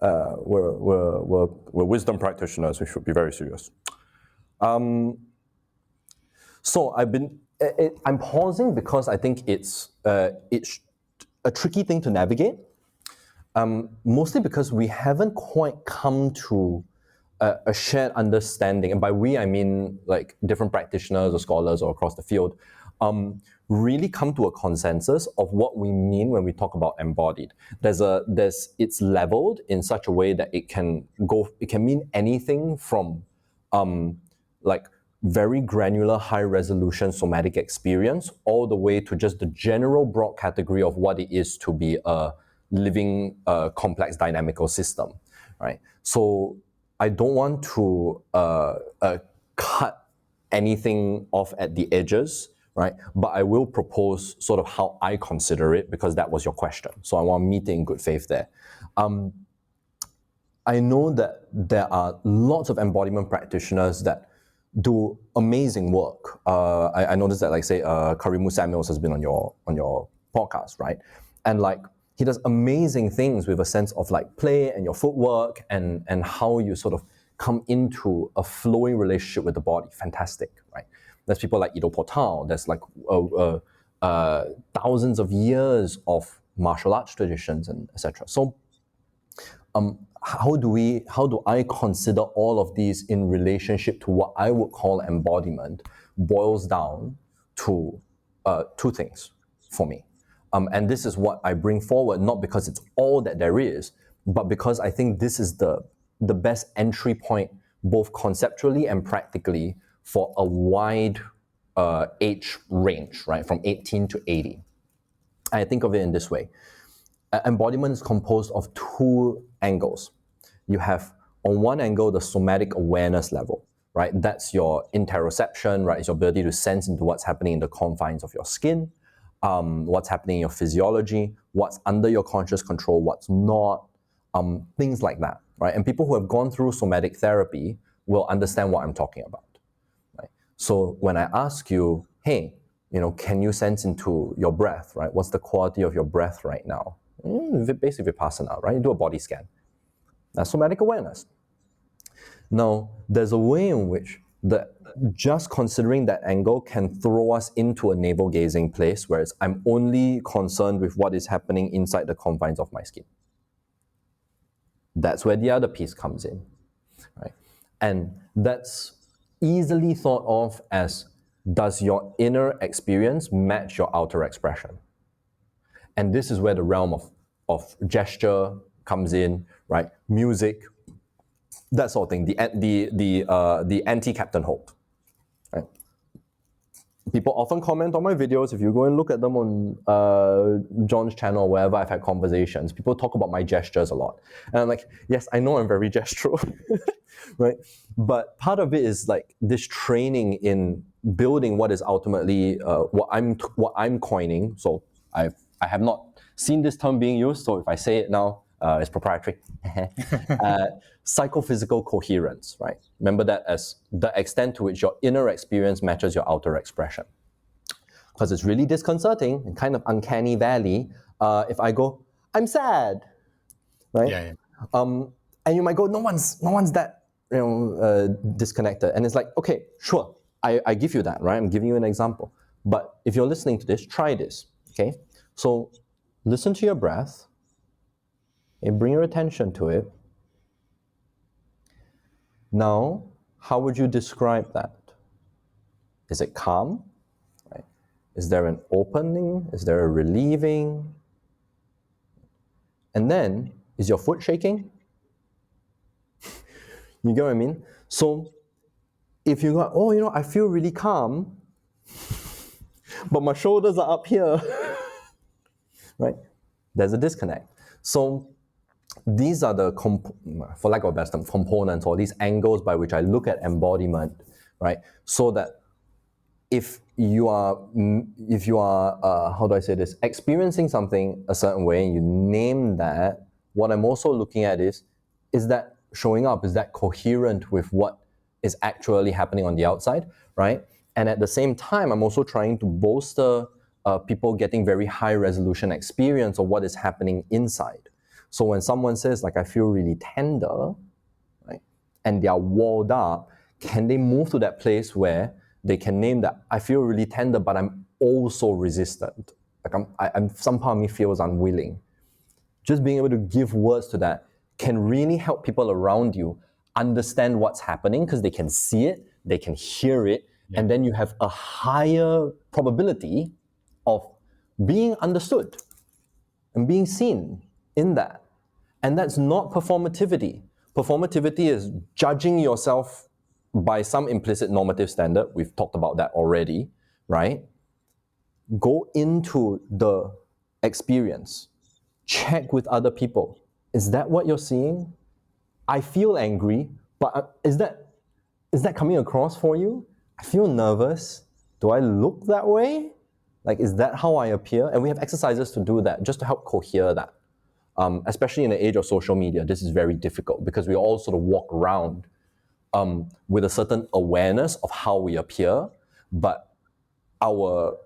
We're wisdom practitioners. We should be very serious. So I'm pausing because I think it's a tricky thing to navigate. Mostly because we haven't quite come to a shared understanding, and by we I mean like different practitioners or scholars or across the field, really come to a consensus of what we mean when we talk about embodied. It's leveled in such a way that it can mean anything from like very granular, high resolution somatic experience, all the way to just the general broad category of what it is to be a living, complex dynamical system, right? So I don't want to cut anything off at the edges, right? But I will propose sort of how I consider it, because that was your question. So I want to meet it in good faith there. I know that there are lots of embodiment practitioners that do amazing work. I noticed that, like, say, Karimu Samuels has been on your podcast, right? And like he does amazing things with a sense of like play and your footwork and how you sort of come into a flowing relationship with the body. Fantastic, right? There's people like Ido Portal. There's like thousands of years of martial arts traditions and etc. So how do I consider all of these in relationship to what I would call embodiment boils down to two things for me. And this is what I bring forward, not because it's all that there is, but because I think this is the best entry point, both conceptually and practically, for a wide age range, right, from 18 to 80. I think of it in this way. Embodiment is composed of two angles. You have, on one angle, the somatic awareness level, right? That's your interoception, right? It's your ability to sense into what's happening in the confines of your skin, what's happening in your physiology, what's under your conscious control, what's not, things like that, right? And people who have gone through somatic therapy will understand what I'm talking about, right? So when I ask you, hey, can you sense into your breath, right? What's the quality of your breath right now? Basic Vipassana, right? You do a body scan. That's somatic awareness. Now, there's a way in which just considering that angle can throw us into a navel-gazing place, whereas I'm only concerned with what is happening inside the confines of my skin. That's where the other piece comes in, right? And that's easily thought of as, does your inner experience match your outer expression? And this is where the realm of gesture comes in, right? Music, that sort of thing. The anti-Captain Holt, right? People often comment on my videos. If you go and look at them on John's channel or wherever I've had conversations, people talk about my gestures a lot. And I'm like, yes, I know I'm very gestural, right? But part of it is like this training in building what is ultimately what I'm coining. So I have not seen this term being used, so if I say it now, it's proprietary. Psychophysical coherence, right? Remember that as the extent to which your inner experience matches your outer expression. Because it's really disconcerting and kind of uncanny valley if I go, I'm sad, right? Yeah. And you might go, no one's that disconnected. And it's like, okay, sure, I give you that, right? I'm giving you an example. But if you're listening to this, try this, okay? So listen to your breath and bring your attention to it. Now, how would you describe that? Is it calm? Right? Is there an opening? Is there a relieving? And then, is your foot shaking? You get what I mean? So, if you go, oh, I feel really calm, but my shoulders are up here, right? There's a disconnect. So, these are the, for lack of a better term, components, or these angles by which I look at embodiment, right? So that if you are how do I say this, experiencing something a certain way, and you name that, what I'm also looking at is that showing up, is that coherent with what is actually happening on the outside, right? And at the same time, I'm also trying to bolster people getting very high resolution experience of what is happening inside. So when someone says, like, I feel really tender, right, and they are walled up, can they move to that place where they can name that, I feel really tender, but I'm also resistant. Like I'm some part of me feels unwilling. Just being able to give words to that can really help people around you understand what's happening, because they can see it, they can hear it, and then you have a higher probability of being understood and being seen in that. And that's not performativity. Performativity is judging yourself by some implicit normative standard. We've talked about that already, right? Go into the experience. Check with other people. Is that what you're seeing? I feel angry, but is that coming across for you? I feel nervous. Do I look that way? Like, is that how I appear? And we have exercises to do that, just to help cohere that. Especially in the age of social media, this is very difficult because we all sort of walk around with a certain awareness of how we appear, but our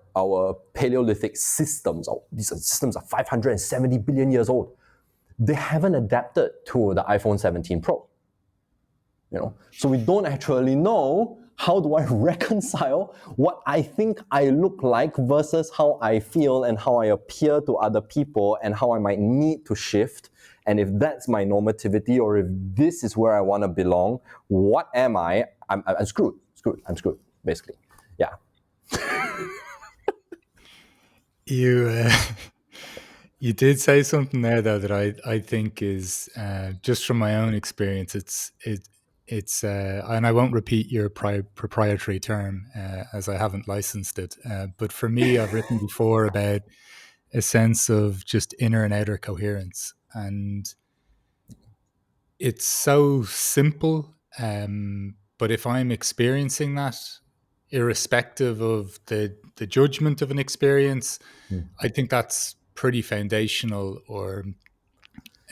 Paleolithic systems, these systems are 570 billion years old. They haven't adapted to the iPhone 17 Pro. So we don't actually know, how do I reconcile what I think I look like versus how I feel and how I appear to other people and how I might need to shift. And if that's my normativity, or if this is where I want to belong, what am I? I'm screwed. I'm screwed, basically. Yeah. You You did say something there though that I think is just from my own experience. It's and I won't repeat your proprietary term as I haven't licensed it. But for me, I've written before about a sense of just inner and outer coherence, and it's so simple. But if I'm experiencing that, irrespective of the judgment of an experience, Mm. I think that's pretty foundational, or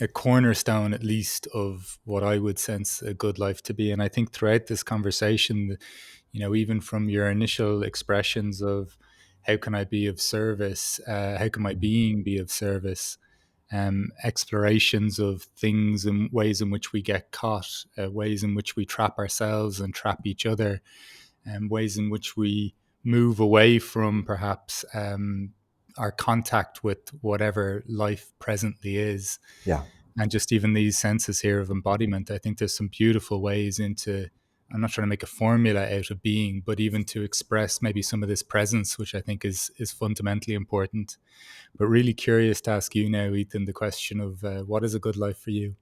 a cornerstone at least, of what I would sense a good life to be. And I think throughout this conversation, even from your initial expressions of how can I be of service, how can my being be of service, explorations of things and ways in which we get caught, ways in which we trap ourselves and trap each other, and ways in which we move away from perhaps our contact with whatever life presently is. Yeah. And just even these senses here of embodiment, I think there's some beautiful ways into, I'm not trying to make a formula out of being, but even to express maybe some of this presence, which I think is fundamentally important. But really curious to ask you now, Ethan, the question of what is a good life for you?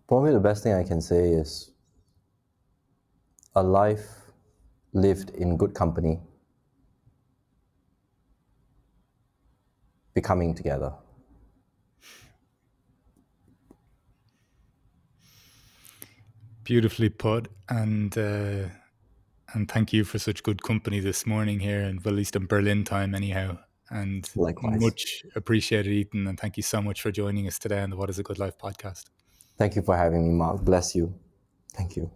Probably the best thing I can say is a life lived in good company, becoming together. Beautifully put, and thank you for such good company this morning here, and well, at least in Berlin time, anyhow. And Likewise. much appreciated, Ethan, and thank you so much for joining us today on the What is a Good Life podcast. Thank you for having me, Mark. Bless you. Thank you.